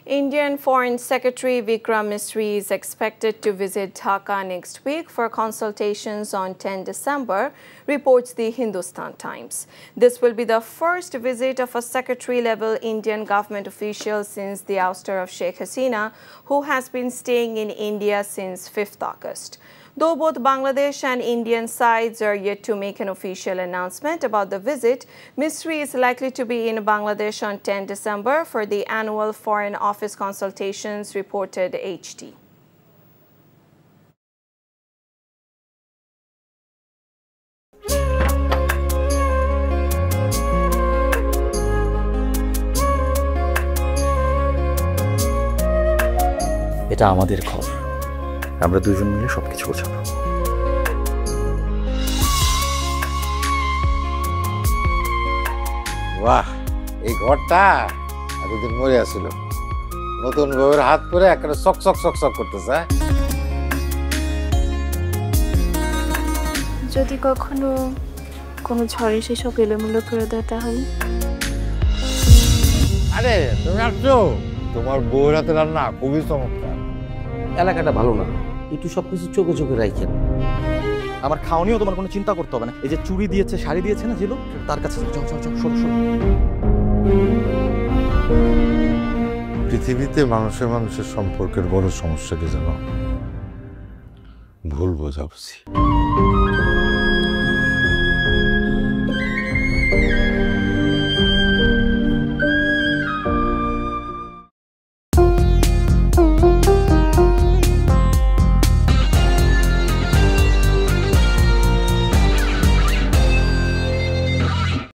Indian Foreign Secretary Vikram Misri is expected to visit Dhaka next week for consultations on 10 December, reports the Hindustan Times. This will be the first visit of a secretary-level Indian government official since the ouster of Sheikh Hasina, who has been staying in India since 5th August. Though both Bangladesh and Indian sides are yet to make an official announcement about the visit, Misri is likely to be in Bangladesh on 10 December for the annual Foreign Office consultations, reported HT. এটা আমাদের ঘর, আমরা দুজন মিলে সবকিছু গোছাবো। বাহ, এই ঘরটা এতদিন মরে আসছিল, নতুন বউয়ের হাত পরে একটা চক চক চক চক করতেছে। যদি কখনো কোনো ঝড়ে সেসব এলোমেলো করে দেয় তাহলে? আরে তুমি আসছো, তোমার বউয়ের হাতে রান্না খুবই চমৎকার। এলাকাটা ভালো না, একটু সবকিছু চোখে চোখে রাখেন। আমার খাওয়ানিও তোমার কোনো চিন্তা করতে হবে না। এই যে চুড়ি দিয়েছে, শাড়ি দিয়েছে না জিলু, তার কাছে চল চল চল, শোনো শোনো। পৃথিবীতে মানুষের মানুষের সম্পর্কের বড় সমস্যা কি জানো? ভুল বোঝাবুঝি।